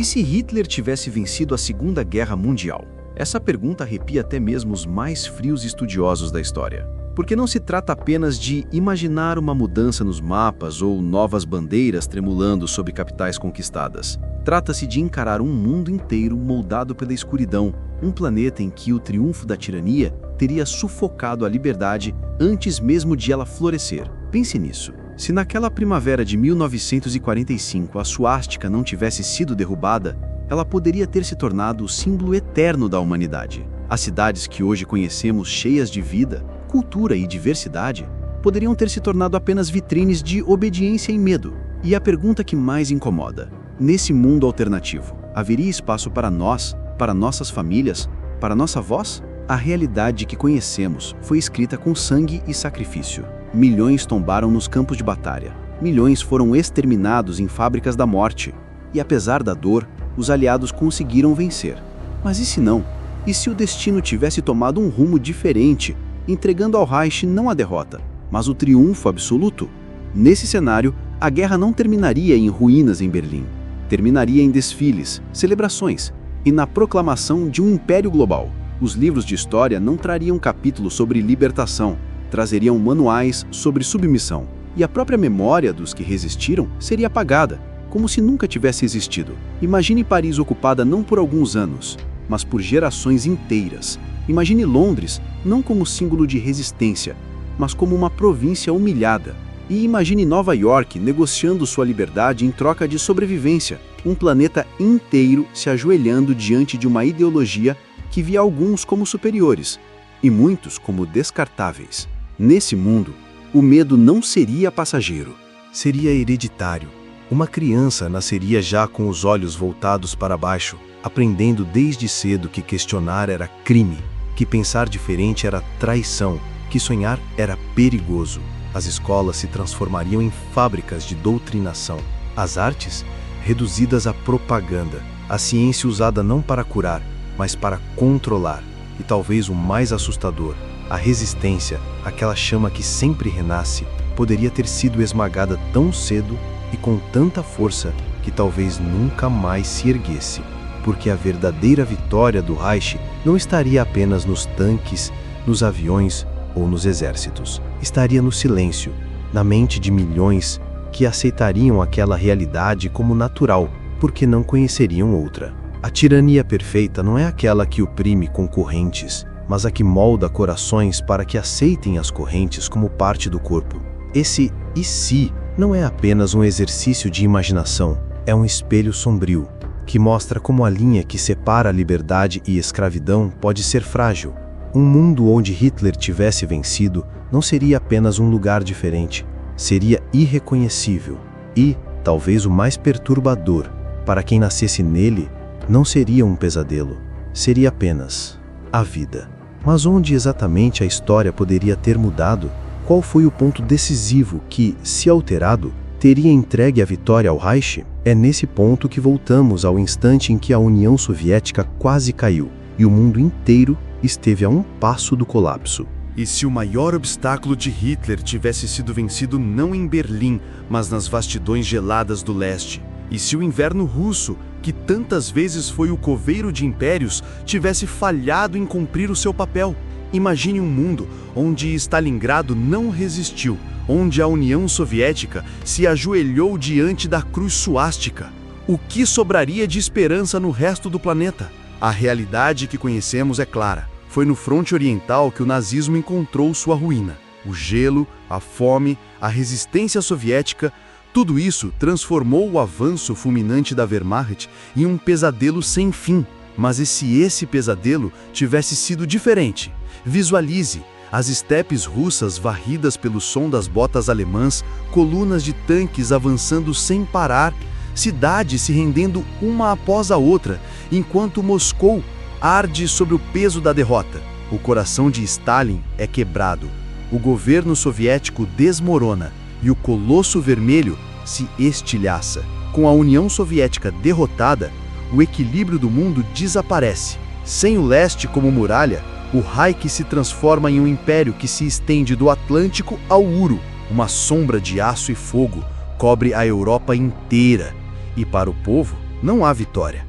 se Hitler tivesse vencido a Segunda Guerra Mundial? Essa pergunta arrepia até mesmo os mais frios estudiosos da história. Porque não se trata apenas de imaginar uma mudança nos mapas ou novas bandeiras tremulando sob capitais conquistadas. Trata-se de encarar um mundo inteiro moldado pela escuridão, um planeta em que o triunfo da tirania teria sufocado a liberdade antes mesmo de ela florescer. Pense nisso. Se naquela primavera de 1945 a suástica não tivesse sido derrubada, ela poderia ter se tornado o símbolo eterno da humanidade. As cidades que hoje conhecemos cheias de vida, cultura e diversidade, poderiam ter se tornado apenas vitrines de obediência e medo. E a pergunta que mais incomoda: nesse mundo alternativo, haveria espaço para nós, para nossas famílias, para nossa voz? A realidade que conhecemos foi escrita com sangue e sacrifício. Milhões tombaram nos campos de batalha. Milhões foram exterminados em fábricas da morte. E apesar da dor, os aliados conseguiram vencer. Mas e se não? E se o destino tivesse tomado um rumo diferente, entregando ao Reich não a derrota, mas o triunfo absoluto? Nesse cenário, a guerra não terminaria em ruínas em Berlim. Terminaria em desfiles, celebrações e na proclamação de um império global. Os livros de história não trariam capítulos sobre libertação, trazeriam manuais sobre submissão. E a própria memória dos que resistiram seria apagada, como se nunca tivesse existido. Imagine Paris ocupada não por alguns anos, mas por gerações inteiras. Imagine Londres não como símbolo de resistência, mas como uma província humilhada. E imagine Nova York negociando sua liberdade em troca de sobrevivência. Um planeta inteiro se ajoelhando diante de uma ideologia que via alguns como superiores e muitos como descartáveis. Nesse mundo, o medo não seria passageiro, seria hereditário. Uma criança nasceria já com os olhos voltados para baixo, aprendendo desde cedo que questionar era crime, que pensar diferente era traição, que sonhar era perigoso. As escolas se transformariam em fábricas de doutrinação. As artes, reduzidas à propaganda. A ciência usada não para curar, mas para controlar. E talvez o mais assustador, a resistência, aquela chama que sempre renasce, poderia ter sido esmagada tão cedo e com tanta força que talvez nunca mais se erguesse. Porque a verdadeira vitória do Reich não estaria apenas nos tanques, nos aviões ou nos exércitos. Estaria no silêncio, na mente de milhões que aceitariam aquela realidade como natural, porque não conheceriam outra. A tirania perfeita não é aquela que oprime com correntes, mas a que molda corações para que aceitem as correntes como parte do corpo. Esse "e se" não é apenas um exercício de imaginação, é um espelho sombrio, que mostra como a linha que separa a liberdade e escravidão pode ser frágil. Um mundo onde Hitler tivesse vencido não seria apenas um lugar diferente, seria irreconhecível. E, talvez o mais perturbador, para quem nascesse nele, não seria um pesadelo, seria apenas a vida. Mas onde exatamente a história poderia ter mudado? Qual foi o ponto decisivo que, se alterado, teria entregue a vitória ao Reich? É nesse ponto que voltamos ao instante em que a União Soviética quase caiu e o mundo inteiro esteve a um passo do colapso. E se o maior obstáculo de Hitler tivesse sido vencido não em Berlim, mas nas vastidões geladas do leste? E se o inverno russo, que tantas vezes foi o coveiro de impérios, tivesse falhado em cumprir o seu papel? Imagine um mundo onde Stalingrado não resistiu, onde a União Soviética se ajoelhou diante da cruz suástica. O que sobraria de esperança no resto do planeta? A realidade que conhecemos é clara. Foi no fronte oriental que o nazismo encontrou sua ruína. O gelo, a fome, a resistência soviética, tudo isso transformou o avanço fulminante da Wehrmacht em um pesadelo sem fim. Mas e se esse pesadelo tivesse sido diferente? Visualize as estepes russas varridas pelo som das botas alemãs, colunas de tanques avançando sem parar, cidades se rendendo uma após a outra, enquanto Moscou arde sobre o peso da derrota. O coração de Stalin é quebrado, o governo soviético desmorona e o Colosso Vermelho se estilhaça. Com a União Soviética derrotada, o equilíbrio do mundo desaparece. Sem o leste como muralha, o Reich se transforma em um império que se estende do Atlântico ao Uro. Uma sombra de aço e fogo cobre a Europa inteira. E para o povo, não há vitória.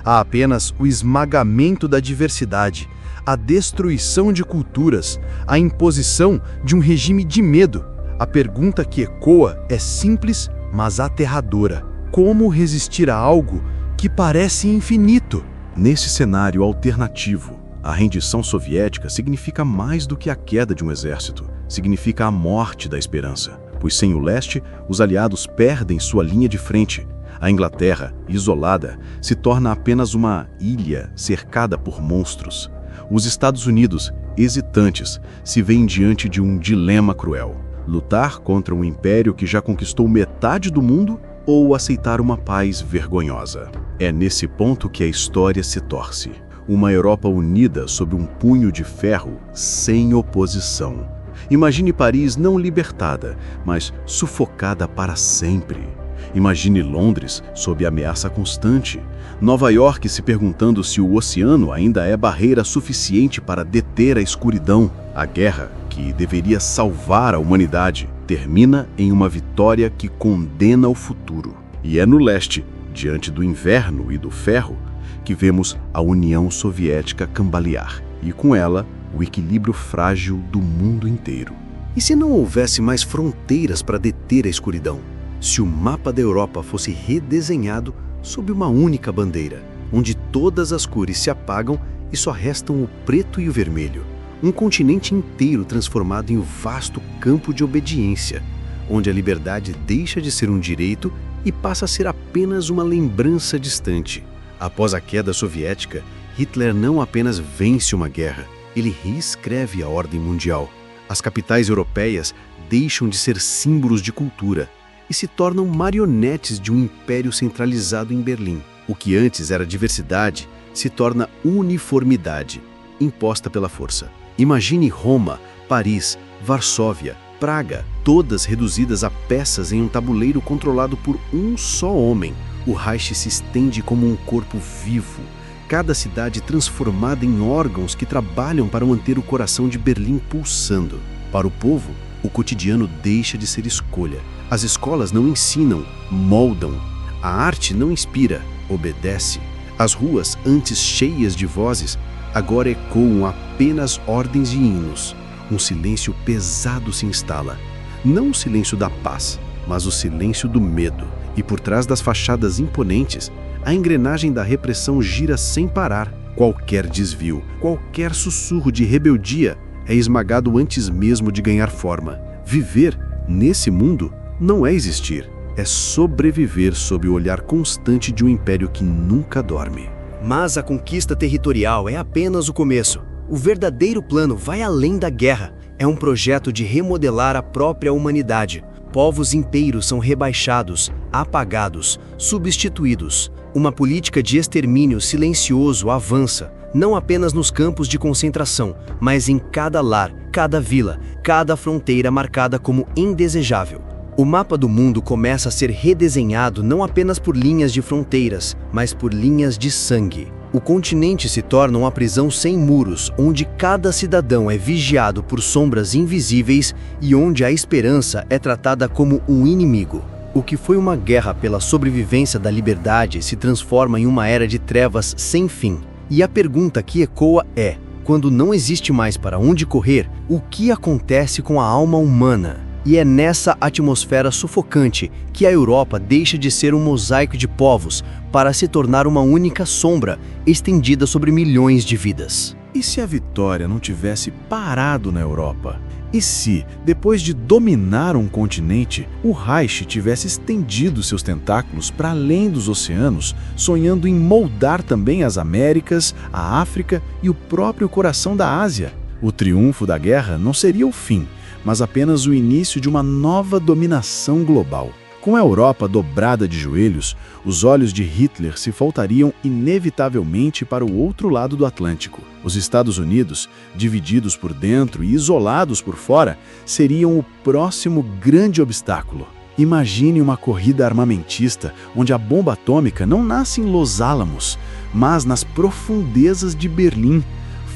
Há apenas o esmagamento da diversidade, a destruição de culturas, a imposição de um regime de medo. A pergunta que ecoa é simples, mas aterradora. Como resistir a algo que parece infinito? Nesse cenário alternativo, a rendição soviética significa mais do que a queda de um exército. Significa a morte da esperança, pois sem o leste, os aliados perdem sua linha de frente. A Inglaterra, isolada, se torna apenas uma ilha cercada por monstros. Os Estados Unidos, hesitantes, se veem diante de um dilema cruel: lutar contra um império que já conquistou metade do mundo ou aceitar uma paz vergonhosa. É nesse ponto que a história se torce. Uma Europa unida sob um punho de ferro, sem oposição. Imagine Paris não libertada, mas sufocada para sempre. Imagine Londres sob ameaça constante. Nova York se perguntando se o oceano ainda é barreira suficiente para deter a escuridão. A guerra, que deveria salvar a humanidade, termina em uma vitória que condena o futuro. E é no leste, diante do inverno e do ferro, que vemos a União Soviética cambalear, e com ela, o equilíbrio frágil do mundo inteiro. E se não houvesse mais fronteiras para deter a escuridão? Se o mapa da Europa fosse redesenhado sob uma única bandeira, onde todas as cores se apagam e só restam o preto e o vermelho. Um continente inteiro transformado em um vasto campo de obediência, onde a liberdade deixa de ser um direito e passa a ser apenas uma lembrança distante. Após a queda soviética, Hitler não apenas vence uma guerra, ele reescreve a ordem mundial. As capitais europeias deixam de ser símbolos de cultura e se tornam marionetes de um império centralizado em Berlim. O que antes era diversidade se torna uniformidade, imposta pela força. Imagine Roma, Paris, Varsóvia, Praga, todas reduzidas a peças em um tabuleiro controlado por um só homem. O Reich se estende como um corpo vivo, cada cidade transformada em órgãos que trabalham para manter o coração de Berlim pulsando. Para o povo, o cotidiano deixa de ser escolha. As escolas não ensinam, moldam. A arte não inspira, obedece. As ruas, antes cheias de vozes, agora ecoam apenas ordens e hinos. Um silêncio pesado se instala. Não o silêncio da paz, mas o silêncio do medo. E por trás das fachadas imponentes, a engrenagem da repressão gira sem parar. Qualquer desvio, qualquer sussurro de rebeldia é esmagado antes mesmo de ganhar forma. Viver nesse mundo não é existir, é sobreviver sob o olhar constante de um império que nunca dorme. Mas a conquista territorial é apenas o começo. O verdadeiro plano vai além da guerra. É um projeto de remodelar a própria humanidade. Povos inteiros são rebaixados, apagados, substituídos. Uma política de extermínio silencioso avança, não apenas nos campos de concentração, mas em cada lar, cada vila, cada fronteira marcada como indesejável. O mapa do mundo começa a ser redesenhado não apenas por linhas de fronteiras, mas por linhas de sangue. O continente se torna uma prisão sem muros, onde cada cidadão é vigiado por sombras invisíveis e onde a esperança é tratada como um inimigo. O que foi uma guerra pela sobrevivência da liberdade se transforma em uma era de trevas sem fim. E a pergunta que ecoa é: quando não existe mais para onde correr, o que acontece com a alma humana? E é nessa atmosfera sufocante que a Europa deixa de ser um mosaico de povos para se tornar uma única sombra estendida sobre milhões de vidas. E se a vitória não tivesse parado na Europa? E se, depois de dominar um continente, o Reich tivesse estendido seus tentáculos para além dos oceanos, sonhando em moldar também as Américas, a África e o próprio coração da Ásia? O triunfo da guerra não seria o fim, mas apenas o início de uma nova dominação global. Com a Europa dobrada de joelhos, os olhos de Hitler se voltariam inevitavelmente para o outro lado do Atlântico. Os Estados Unidos, divididos por dentro e isolados por fora, seriam o próximo grande obstáculo. Imagine uma corrida armamentista onde a bomba atômica não nasce em Los Alamos, mas nas profundezas de Berlim,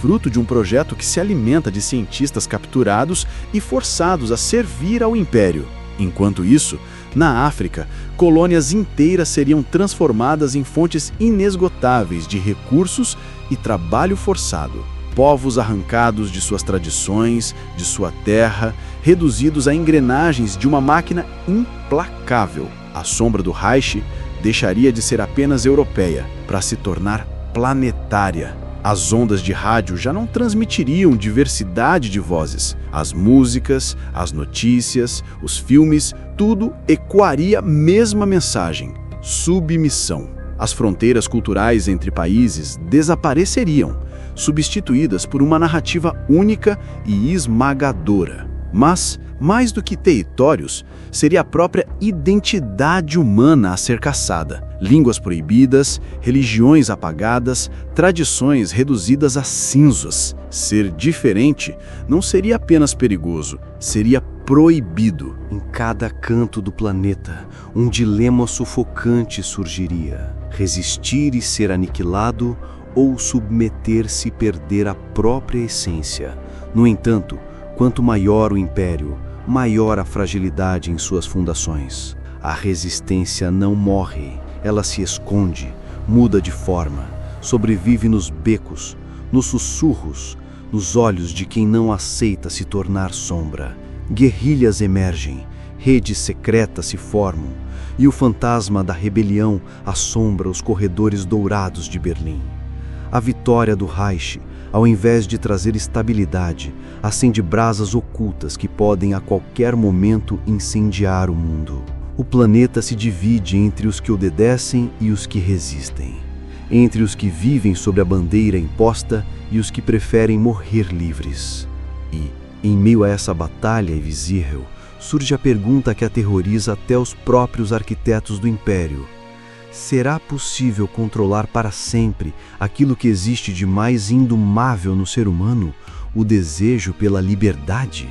fruto de um projeto que se alimenta de cientistas capturados e forçados a servir ao império. Enquanto isso, Na África, colônias inteiras seriam transformadas em fontes inesgotáveis de recursos e trabalho forçado. Povos arrancados de suas tradições, de sua terra, reduzidos a engrenagens de uma máquina implacável. A sombra do Reich deixaria de ser apenas europeia para se tornar planetária. As ondas de rádio já não transmitiriam diversidade de vozes. As músicas, as notícias, os filmes, tudo ecoaria a mesma mensagem: submissão. As fronteiras culturais entre países desapareceriam, substituídas por uma narrativa única e esmagadora. Mas, mais do que territórios, seria a própria identidade humana a ser caçada. Línguas proibidas, religiões apagadas, tradições reduzidas a cinzas. Ser diferente não seria apenas perigoso, seria proibido. Em cada canto do planeta, um dilema sufocante surgiria: resistir e ser aniquilado, ou submeter-se e perder a própria essência. No entanto, quanto maior o império, maior a fragilidade em suas fundações. A resistência não morre, ela se esconde, muda de forma, sobrevive nos becos, nos sussurros, nos olhos de quem não aceita se tornar sombra. Guerrilhas emergem, redes secretas se formam, e o fantasma da rebelião assombra os corredores dourados de Berlim. A vitória do Reich, ao invés de trazer estabilidade, acende brasas ocultas que podem a qualquer momento incendiar o mundo. O planeta se divide entre os que obedecem e os que resistem, entre os que vivem sob a bandeira imposta e os que preferem morrer livres. E, em meio a essa batalha invisível, surge a pergunta que aterroriza até os próprios arquitetos do Império: será possível controlar para sempre aquilo que existe de mais indomável no ser humano, o desejo pela liberdade?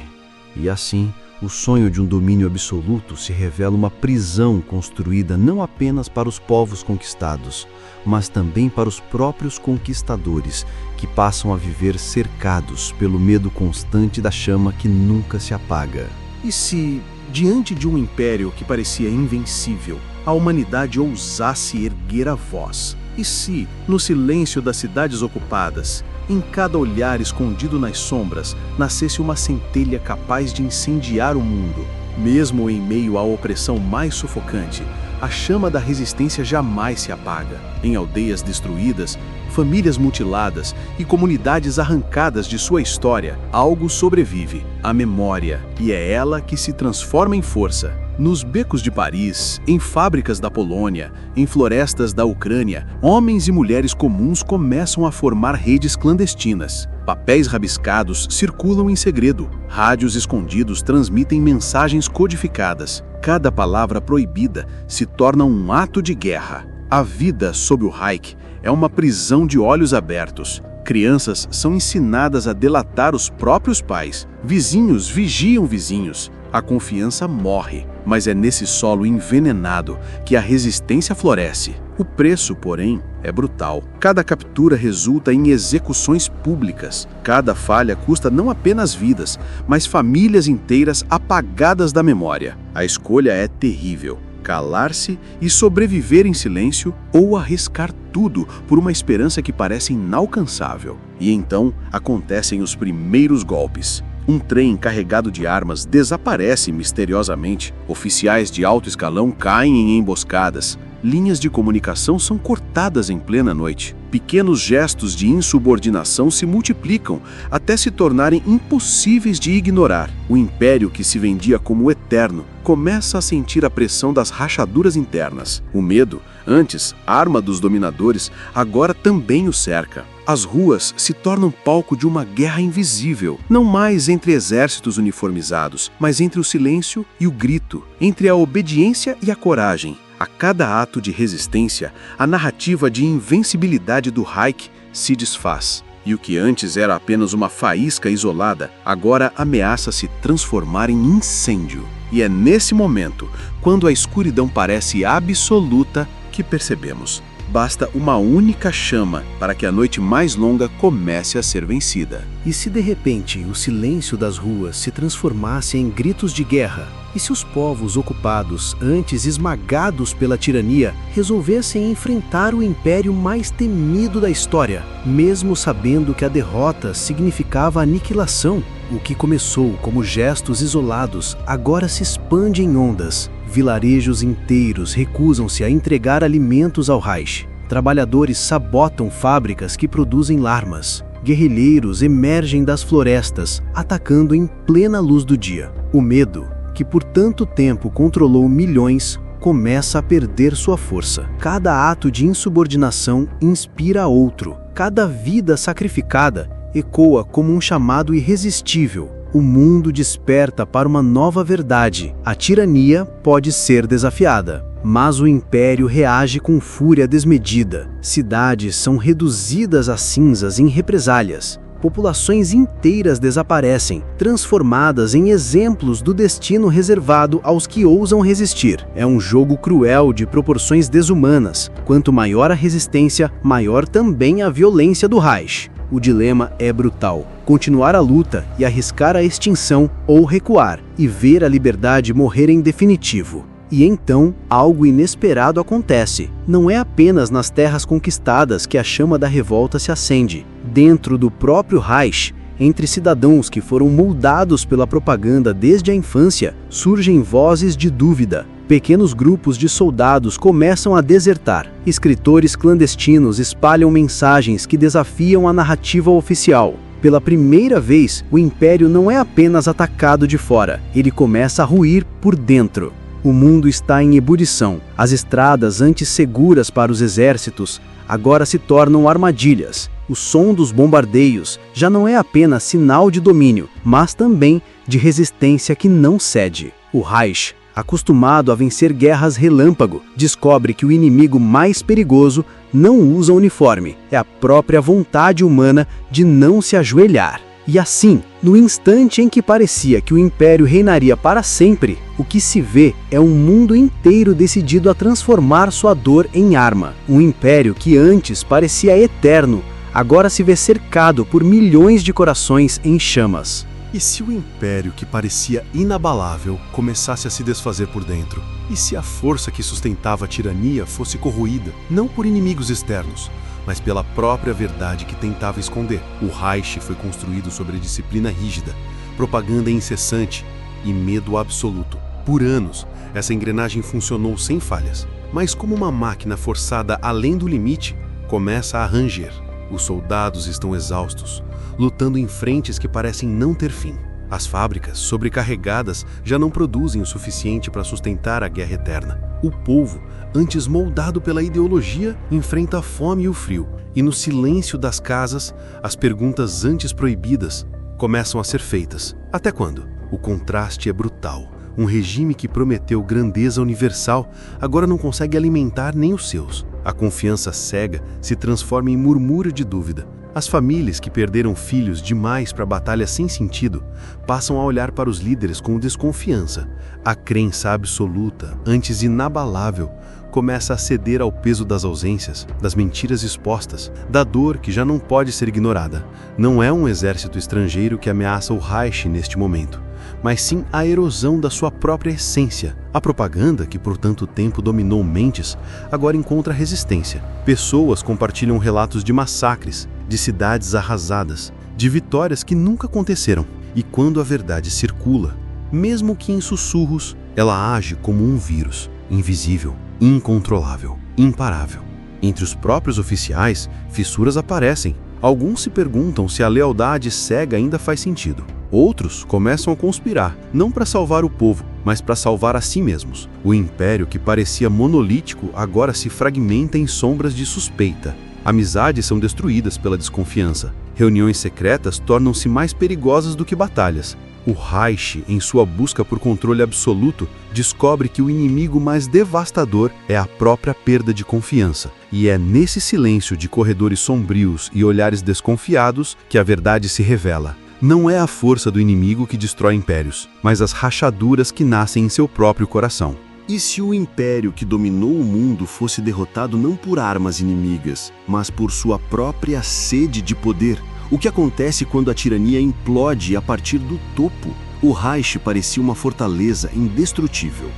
E assim, o sonho de um domínio absoluto se revela uma prisão construída não apenas para os povos conquistados, mas também para os próprios conquistadores, que passam a viver cercados pelo medo constante da chama que nunca se apaga. E se, diante de um império que parecia invencível, a humanidade ousasse erguer a voz? E se, no silêncio das cidades ocupadas, em cada olhar escondido nas sombras, nascesse uma centelha capaz de incendiar o mundo? Mesmo em meio à opressão mais sufocante, a chama da resistência jamais se apaga. Em aldeias destruídas, famílias mutiladas e comunidades arrancadas de sua história, algo sobrevive: a memória, e é ela que se transforma em força. Nos becos de Paris, em fábricas da Polônia, em florestas da Ucrânia, homens e mulheres comuns começam a formar redes clandestinas. Papéis rabiscados circulam em segredo. Rádios escondidos transmitem mensagens codificadas. Cada palavra proibida se torna um ato de guerra. A vida sob o Reich é uma prisão de olhos abertos. Crianças são ensinadas a delatar os próprios pais. Vizinhos vigiam vizinhos. A confiança morre, mas é nesse solo envenenado que a resistência floresce. O preço, porém, é brutal. Cada captura resulta em execuções públicas. Cada falha custa não apenas vidas, mas famílias inteiras apagadas da memória. A escolha é terrível: calar-se e sobreviver em silêncio, ou arriscar tudo por uma esperança que parece inalcançável. E então acontecem os primeiros golpes. Um trem carregado de armas desaparece misteriosamente. Oficiais de alto escalão caem em emboscadas. Linhas de comunicação são cortadas em plena noite. Pequenos gestos de insubordinação se multiplicam até se tornarem impossíveis de ignorar. O império que se vendia como eterno começa a sentir a pressão das rachaduras internas. O medo, antes arma dos dominadores, agora também o cerca. As ruas se tornam palco de uma guerra invisível, não mais entre exércitos uniformizados, mas entre o silêncio e o grito, entre a obediência e a coragem. A cada ato de resistência, a narrativa de invencibilidade do Reich se desfaz. E o que antes era apenas uma faísca isolada, agora ameaça se transformar em incêndio. E é nesse momento, quando a escuridão parece absoluta, que percebemos: basta uma única chama para que a noite mais longa comece a ser vencida. E se de repente o silêncio das ruas se transformasse em gritos de guerra? E se os povos ocupados, antes esmagados pela tirania, resolvessem enfrentar o império mais temido da história, mesmo sabendo que a derrota significava aniquilação? O que começou como gestos isolados agora se expande em ondas. Vilarejos inteiros recusam-se a entregar alimentos ao Reich. Trabalhadores sabotam fábricas que produzem armas. Guerrilheiros emergem das florestas, atacando em plena luz do dia. O medo, que por tanto tempo controlou milhões, começa a perder sua força. Cada ato de insubordinação inspira outro. Cada vida sacrificada ecoa como um chamado irresistível. O mundo desperta para uma nova verdade. A tirania pode ser desafiada, mas o império reage com fúria desmedida. Cidades são reduzidas a cinzas em represálias. Populações inteiras desaparecem, transformadas em exemplos do destino reservado aos que ousam resistir. É um jogo cruel de proporções desumanas. Quanto maior a resistência, maior também a violência do Reich. O dilema é brutal: continuar a luta e arriscar a extinção, ou recuar e ver a liberdade morrer em definitivo. E então, algo inesperado acontece. Não é apenas nas terras conquistadas que a chama da revolta se acende. Dentro do próprio Reich, entre cidadãos que foram moldados pela propaganda desde a infância, surgem vozes de dúvida. Pequenos grupos de soldados começam a desertar. Escritores clandestinos espalham mensagens que desafiam a narrativa oficial. Pela primeira vez, o império não é apenas atacado de fora, ele começa a ruir por dentro. O mundo está em ebulição. As estradas antes seguras para os exércitos agora se tornam armadilhas. O som dos bombardeios já não é apenas sinal de domínio, mas também de resistência que não cede. O Reich, acostumado a vencer guerras relâmpago, descobre que o inimigo mais perigoso não usa uniforme. É a própria vontade humana de não se ajoelhar. E assim, no instante em que parecia que o império reinaria para sempre, o que se vê é um mundo inteiro decidido a transformar sua dor em arma. Um império que antes parecia eterno, agora se vê cercado por milhões de corações em chamas. E se o império que parecia inabalável começasse a se desfazer por dentro? E se a força que sustentava a tirania fosse corroída, não por inimigos externos, mas pela própria verdade que tentava esconder? O Reich foi construído sobre disciplina rígida, propaganda incessante e medo absoluto. Por anos, essa engrenagem funcionou sem falhas, mas como uma máquina forçada além do limite, começa a ranger. Os soldados estão exaustos, lutando em frentes que parecem não ter fim. As fábricas, sobrecarregadas, já não produzem o suficiente para sustentar a guerra eterna. O povo, antes moldado pela ideologia, enfrenta a fome e o frio. E no silêncio das casas, as perguntas antes proibidas começam a ser feitas. Até quando? O contraste é brutal. Um regime que prometeu grandeza universal agora não consegue alimentar nem os seus. A confiança cega se transforma em murmúrio de dúvida. As famílias que perderam filhos demais para batalhas sem sentido passam a olhar para os líderes com desconfiança. A crença absoluta, antes inabalável, começa a ceder ao peso das ausências, das mentiras expostas, da dor que já não pode ser ignorada. Não é um exército estrangeiro que ameaça o Reich neste momento, mas sim a erosão da sua própria essência. A propaganda, que por tanto tempo dominou mentes, agora encontra resistência. Pessoas compartilham relatos de massacres, de cidades arrasadas, de vitórias que nunca aconteceram. E quando a verdade circula, mesmo que em sussurros, ela age como um vírus, invisível, incontrolável, imparável. Entre os próprios oficiais, fissuras aparecem. Alguns se perguntam se a lealdade cega ainda faz sentido. Outros começam a conspirar, não para salvar o povo, mas para salvar a si mesmos. O império que parecia monolítico agora se fragmenta em sombras de suspeita. Amizades são destruídas pela desconfiança. Reuniões secretas tornam-se mais perigosas do que batalhas. O Reich, em sua busca por controle absoluto, descobre que o inimigo mais devastador é a própria perda de confiança. E é nesse silêncio de corredores sombrios e olhares desconfiados que a verdade se revela. Não é a força do inimigo que destrói impérios, mas as rachaduras que nascem em seu próprio coração. E se o império que dominou o mundo fosse derrotado não por armas inimigas, mas por sua própria sede de poder? O que acontece quando a tirania implode a partir do topo? O Reich parecia uma fortaleza indestrutível,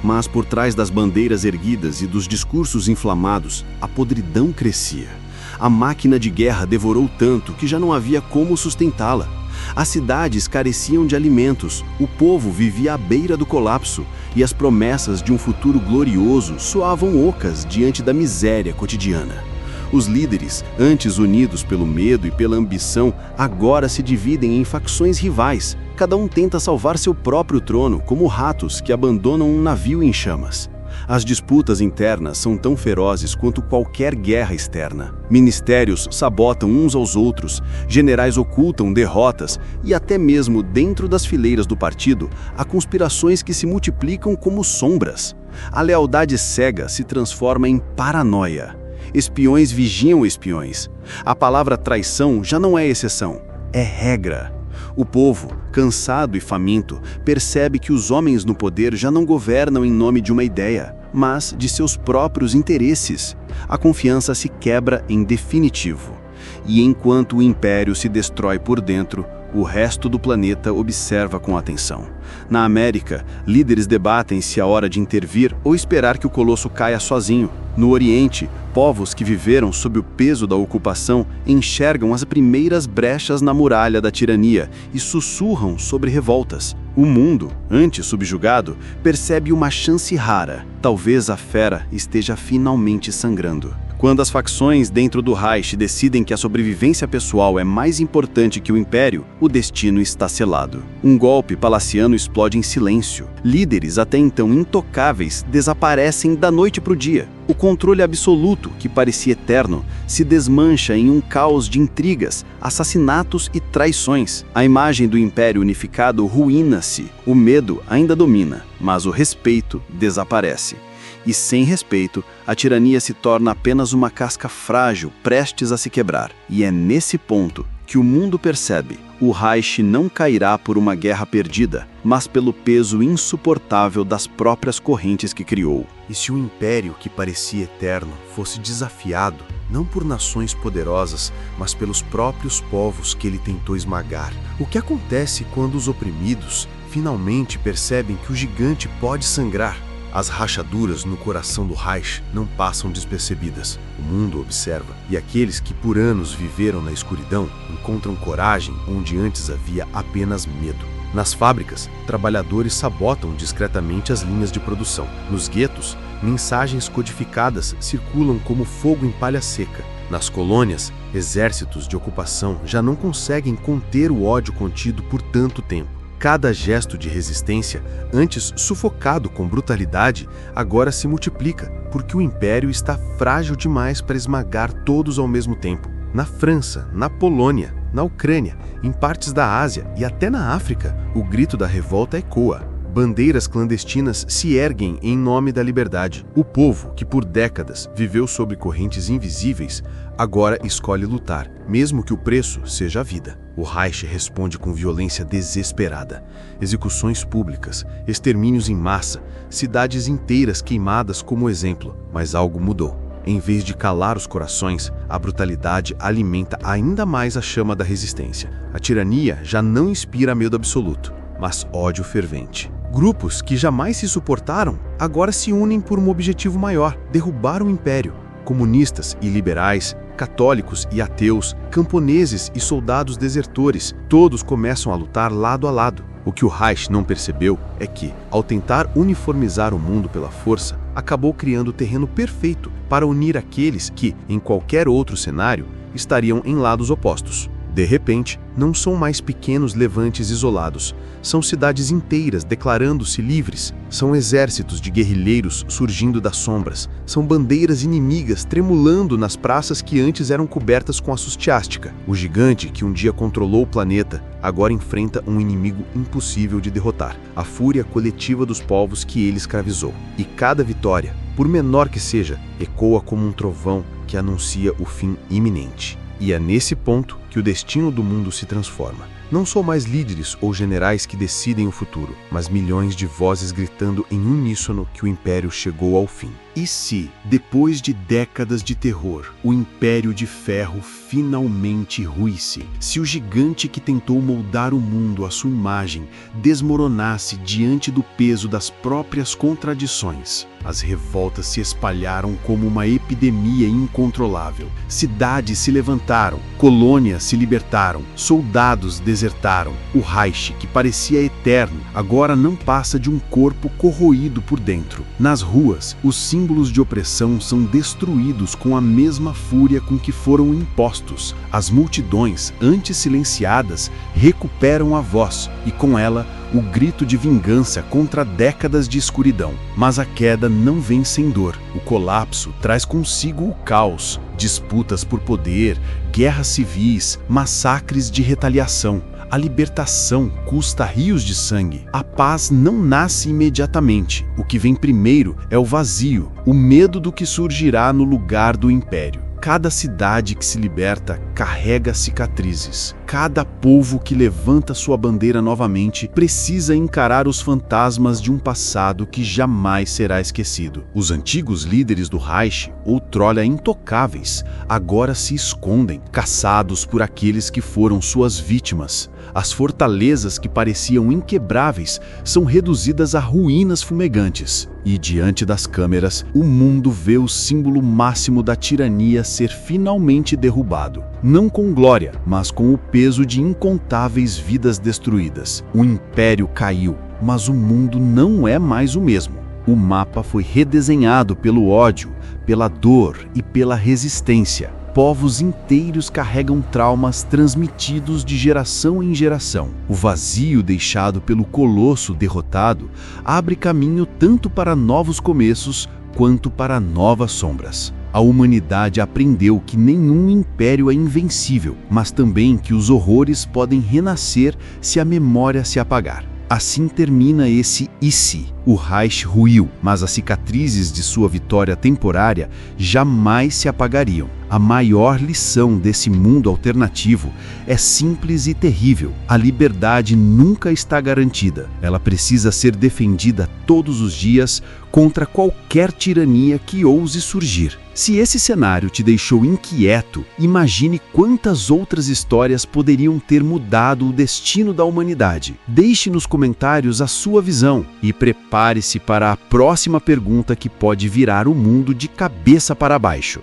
mas por trás das bandeiras erguidas e dos discursos inflamados, a podridão crescia. A máquina de guerra devorou tanto que já não havia como sustentá-la. As cidades careciam de alimentos, o povo vivia à beira do colapso e as promessas de um futuro glorioso soavam ocas diante da miséria cotidiana. Os líderes, antes unidos pelo medo e pela ambição, agora se dividem em facções rivais. Cada um tenta salvar seu próprio trono, como ratos que abandonam um navio em chamas. As disputas internas são tão ferozes quanto qualquer guerra externa. Ministérios sabotam uns aos outros, generais ocultam derrotas e até mesmo dentro das fileiras do partido há conspirações que se multiplicam como sombras. A lealdade cega se transforma em paranoia. Espiões vigiam espiões. A palavra traição já não é exceção, é regra. O povo, cansado e faminto, percebe que os homens no poder já não governam em nome de uma ideia, mas de seus próprios interesses. A confiança se quebra em definitivo. E enquanto o império se destrói por dentro, o resto do planeta observa com atenção. Na América, líderes debatem se é hora de intervir ou esperar que o colosso caia sozinho. No Oriente, povos que viveram sob o peso da ocupação enxergam as primeiras brechas na muralha da tirania e sussurram sobre revoltas. O mundo, antes subjugado, percebe uma chance rara. Talvez a fera esteja finalmente sangrando. Quando as facções dentro do Reich decidem que a sobrevivência pessoal é mais importante que o império, o destino está selado. Um golpe palaciano explode em silêncio. Líderes até então intocáveis desaparecem da noite para o dia. O controle absoluto, que parecia eterno, se desmancha em um caos de intrigas, assassinatos e traições. A imagem do império unificado ruína-se. O medo ainda domina, mas o respeito desaparece. E sem respeito, a tirania se torna apenas uma casca frágil, prestes a se quebrar. E é nesse ponto que o mundo percebe: o Reich não cairá por uma guerra perdida, mas pelo peso insuportável das próprias correntes que criou. E se o império que parecia eterno fosse desafiado, não por nações poderosas, mas pelos próprios povos que ele tentou esmagar? O que acontece quando os oprimidos finalmente percebem que o gigante pode sangrar? As rachaduras no coração do Reich não passam despercebidas. O mundo observa, e aqueles que por anos viveram na escuridão encontram coragem onde antes havia apenas medo. Nas fábricas, trabalhadores sabotam discretamente as linhas de produção. Nos guetos, mensagens codificadas circulam como fogo em palha seca. Nas colônias, exércitos de ocupação já não conseguem conter o ódio contido por tanto tempo. Cada gesto de resistência, antes sufocado com brutalidade, agora se multiplica, porque o império está frágil demais para esmagar todos ao mesmo tempo. Na França, na Polônia, na Ucrânia, em partes da Ásia e até na África, o grito da revolta ecoa. Bandeiras clandestinas se erguem em nome da liberdade. O povo, que por décadas viveu sob correntes invisíveis, agora escolhe lutar, mesmo que o preço seja a vida. O Reich responde com violência desesperada. Execuções públicas, extermínios em massa, cidades inteiras queimadas como exemplo. Mas algo mudou. Em vez de calar os corações, a brutalidade alimenta ainda mais a chama da resistência. A tirania já não inspira medo absoluto, mas ódio fervente. Grupos que jamais se suportaram agora se unem por um objetivo maior: derrubar o império. Comunistas e liberais, católicos e ateus, camponeses e soldados desertores, todos começam a lutar lado a lado. O que o Reich não percebeu é que, ao tentar uniformizar o mundo pela força, acabou criando o terreno perfeito para unir aqueles que, em qualquer outro cenário, estariam em lados opostos. De repente, não são mais pequenos levantes isolados, são cidades inteiras declarando-se livres, são exércitos de guerrilheiros surgindo das sombras, são bandeiras inimigas tremulando nas praças que antes eram cobertas com a sustiástica. O gigante que um dia controlou o planeta, agora enfrenta um inimigo impossível de derrotar, a fúria coletiva dos povos que ele escravizou. E cada vitória, por menor que seja, ecoa como um trovão que anuncia o fim iminente. E é nesse ponto que o destino do mundo se transforma. Não são mais líderes ou generais que decidem o futuro, mas milhões de vozes gritando em uníssono que o Império chegou ao fim. E se, depois de décadas de terror, o Império de Ferro finalmente ruísse? Se o gigante que tentou moldar o mundo à sua imagem desmoronasse diante do peso das próprias contradições? As revoltas se espalharam como uma epidemia incontrolável. Cidades se levantaram, colônias se libertaram, soldados desertaram. O Reich, que parecia eterno, agora não passa de um corpo corroído por dentro. Nas ruas, os símbolos de opressão são destruídos com a mesma fúria com que foram impostos. As multidões, antes silenciadas, recuperam a voz e, com ela, o grito de vingança contra décadas de escuridão. Mas a queda não vem sem dor. O colapso traz consigo o caos, disputas por poder, guerras civis, massacres de retaliação. A libertação custa rios de sangue. A paz não nasce imediatamente. O que vem primeiro é o vazio, o medo do que surgirá no lugar do império. Cada cidade que se liberta carrega cicatrizes. Cada povo que levanta sua bandeira novamente precisa encarar os fantasmas de um passado que jamais será esquecido. Os antigos líderes do Reich, outrora intocáveis, agora se escondem, caçados por aqueles que foram suas vítimas. As fortalezas que pareciam inquebráveis são reduzidas a ruínas fumegantes. E diante das câmeras, o mundo vê o símbolo máximo da tirania ser finalmente derrubado. Não com glória, mas com o peso de incontáveis vidas destruídas. O império caiu, mas o mundo não é mais o mesmo. O mapa foi redesenhado pelo ódio, pela dor e pela resistência. Povos inteiros carregam traumas transmitidos de geração em geração. O vazio deixado pelo colosso derrotado abre caminho tanto para novos começos quanto para novas sombras. A humanidade aprendeu que nenhum império é invencível, mas também que os horrores podem renascer se a memória se apagar. Assim termina esse "e se". O Reich ruiu, mas as cicatrizes de sua vitória temporária jamais se apagariam. A maior lição desse mundo alternativo é simples e terrível. A liberdade nunca está garantida. Ela precisa ser defendida todos os dias contra qualquer tirania que ouse surgir. Se esse cenário te deixou inquieto, imagine quantas outras histórias poderiam ter mudado o destino da humanidade. Deixe nos comentários a sua visão e prepare-se para a próxima pergunta que pode virar o mundo de cabeça para baixo.